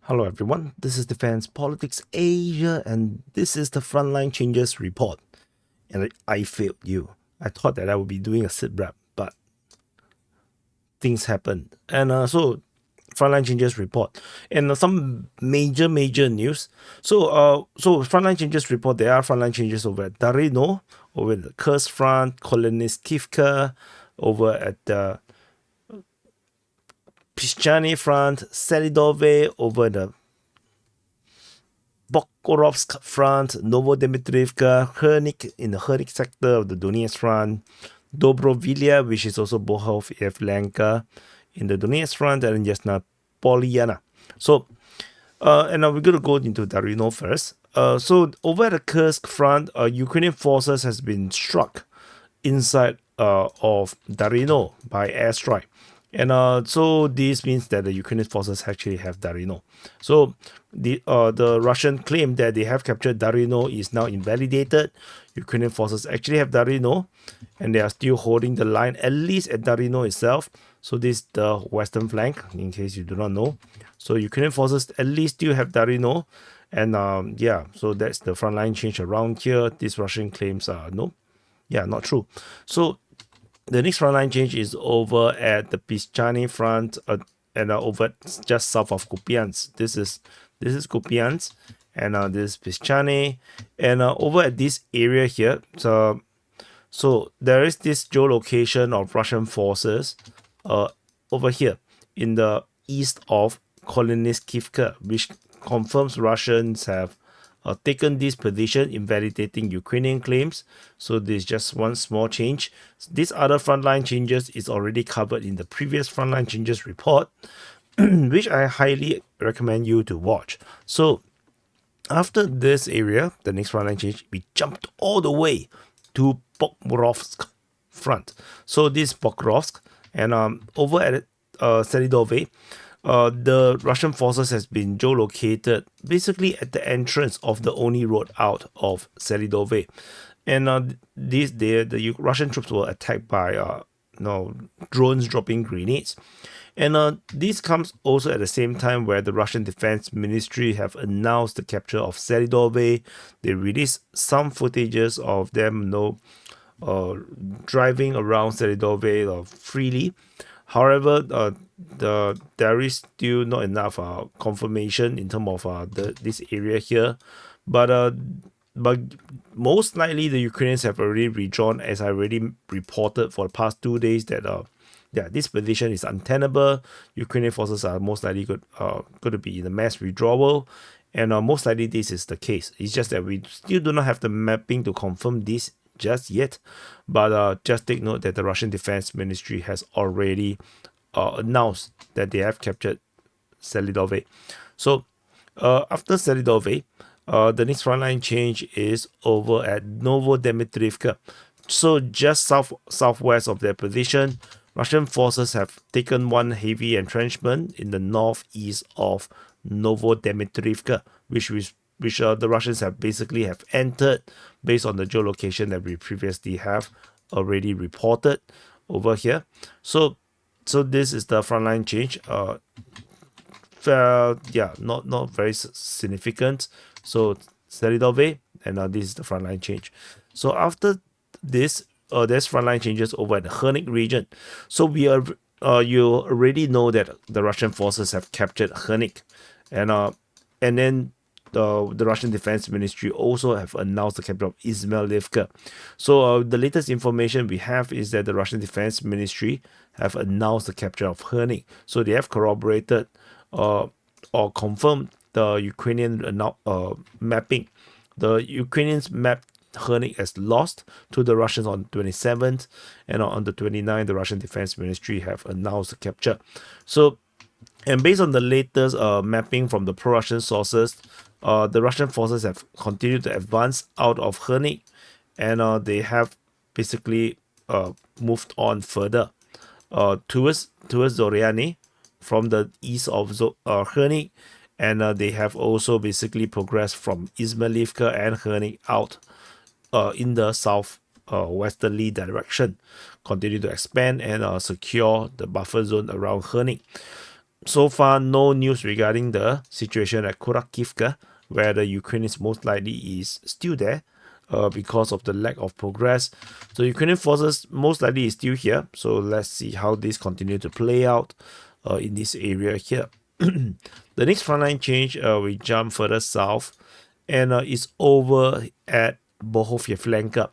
Hello everyone, this is Defense Politics Asia and this is the Frontline Changes Report. And I failed you. I thought that I would be doing a sit rep, but things happened. And so Frontline Changes Report and some major news. So Frontline Changes Report, there are frontline changes over at Darino, over at the Kursk front, Kolonivka, over at the Pischani front, SELYDOVE over the Bokorovsk front, Novodimitrivka, HERNIK in the HERNIK sector of the Donetsk front, Dobrovolya, which is also Bohov Evlenka in the Donetsk front, and just now Polyana. So, and now we're going to go into Darino first. So over at the Kursk front, Ukrainian forces has been struck inside of Darino by airstrike. And so this means that the Ukrainian forces actually have Darino. So the Russian claim that they have captured Darino is now invalidated. Ukrainian forces actually have Darino, and they are still holding the line, at least at Darino itself. So this is the western flank, in case you do not know. So Ukrainian forces at least still have Darino. And yeah, so that's the front line change around here. These Russian claims are not true. So the next front line change is over at the Pischani front and over just south of Kupiansk. This is Kupiansk, and this is Pischani, and over at this area here. So there is this geolocation of Russian forces over here in the east of Kolonivka, which confirms Russians have taken this position, invalidating Ukrainian claims. So there's just one small change. These other frontline changes is already covered in the previous frontline changes report, which I highly recommend you to watch. So after this area, the next frontline change, we jumped all the way to Pokrovsk front. So this Pokrovsk, and over at SELYDOVE, the Russian forces has been geolocated basically at the entrance of the only road out of SELYDOVE. And the Russian troops were attacked by drones dropping grenades. And this comes also at the same time where the Russian Defense Ministry have announced the capture of SELYDOVE. They released some footages of them driving around SELYDOVE freely. However, there is still not enough confirmation in terms of this area here, but most likely the Ukrainians have already withdrawn, as I already reported for the past 2 days that this position is untenable. Ukrainian forces are most likely going to be in a mass withdrawal, and most likely this is the case. It's just that we still do not have the mapping to confirm this just yet, but just take note that the Russian Defense Ministry has already announced that they have captured SELYDOVE. So after SELYDOVE, the next frontline change is over at Novodimitrivka. So just southwest of their position, Russian forces have taken one heavy entrenchment in the northeast of Novodimitrivka, which the Russians have entered based on the geolocation that we previously have already reported over here. So this is the frontline change. Not very significant. So SELYDOVE, and this is the frontline change. So after this, there's frontline changes over at the HERNIK region. So we are you already know that the Russian forces have captured HERNIK, and then the Russian Defense Ministry also have announced the capture of Izmailivka. So the latest information we have is that the Russian Defense Ministry have announced the capture of HERNIK. So they have corroborated or confirmed the Ukrainian mapping. The Ukrainians mapped HERNIK as lost to the Russians on 27th, and on the 29th, the Russian Defense Ministry have announced the capture. So, and based on the latest mapping from the pro-Russian sources, the Russian forces have continued to advance out of HERNIK, and they have basically moved on further towards Zoriani from the east of HERNIK, and they have also basically progressed from Izmailivka and HERNIK out in the south westerly direction, continue to expand and secure the buffer zone around HERNIK. so far, no news regarding the situation at Kharkivka, where the Ukrainians most likely is still there because of the lack of progress. So Ukrainian forces most likely is still here. So let's see how this continue to play out in this area here. The next frontline change, we jump further south, and it's over at Bohov-Yevlenka.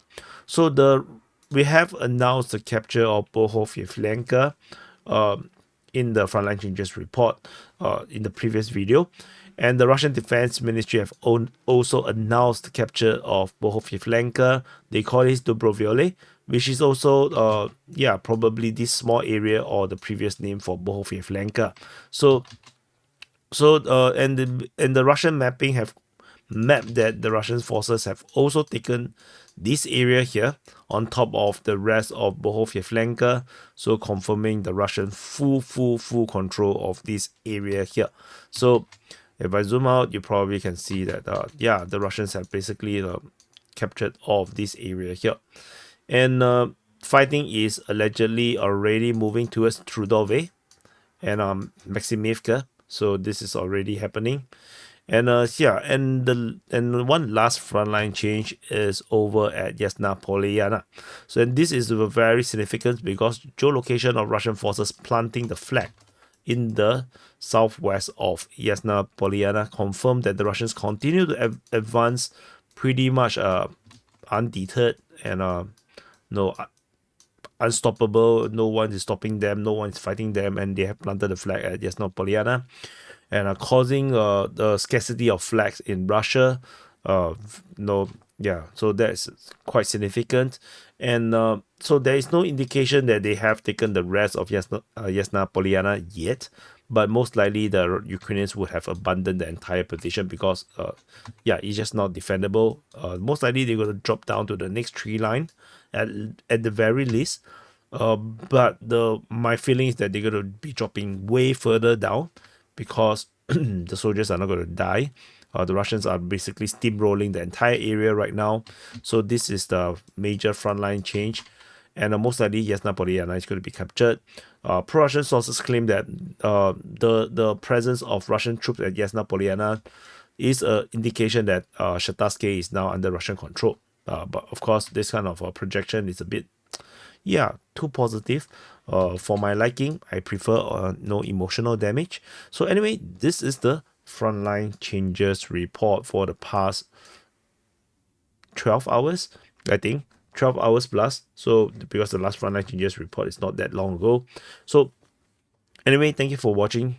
So we have announced the capture of Bohov-Yevlenka in the frontline changes report in the previous video. And the Russian Defense Ministry have also announced the capture of Bohov-Yevlenka. They call it Dobrovolye, which is also, probably this small area or the previous name for Bohov-Yevlenka. And the Russian mapping have mapped that the Russian forces have also taken this area here on top of the rest of Bohov-Yevlenka, so confirming the Russian full control of this area here. So if I zoom out, you probably can see that the Russians have basically captured all of this area here, and fighting is allegedly already moving towards Trudove and Maximivka. So this is already happening. And and one last frontline change is over at Yasna Polyana. So and this is very significant because geolocation of Russian forces planting the flag in the southwest of Yasna Polyana confirmed that the Russians continue to advance pretty much undeterred and unstoppable. No one is stopping them, no one is fighting them, and they have planted the flag at Yasna Polyana and are causing the scarcity of flags in Russia. So that's quite significant. And so there is no indication that they have taken the rest of Yasna Polyana yet, but most likely the Ukrainians would have abandoned the entire position because it's just not defendable. Most likely they're going to drop down to the next tree line at the very least. But my feeling is that they're going to be dropping way further down because the soldiers are not going to die. The Russians are basically steamrolling the entire area right now. So this is the major frontline change. And most likely Yasna Polyana is going to be captured. Pro-Russian sources claim that the presence of Russian troops at Yasna Polyana is an indication that Shataske is now under Russian control. But of course, this kind of projection is a bit too positive for my liking. I prefer no emotional damage. So anyway, this is the frontline changes report for the past 12 hours, I think 12 hours plus. So because the last frontline changes report is not that long ago. So anyway, thank you for watching.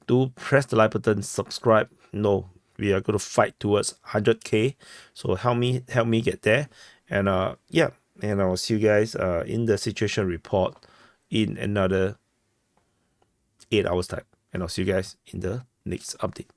Do press the like button, subscribe. We are going to fight towards 100k, so help me get there. And and I'll see you guys in the situation report in another 8 hours time, and I'll see you guys in the next update.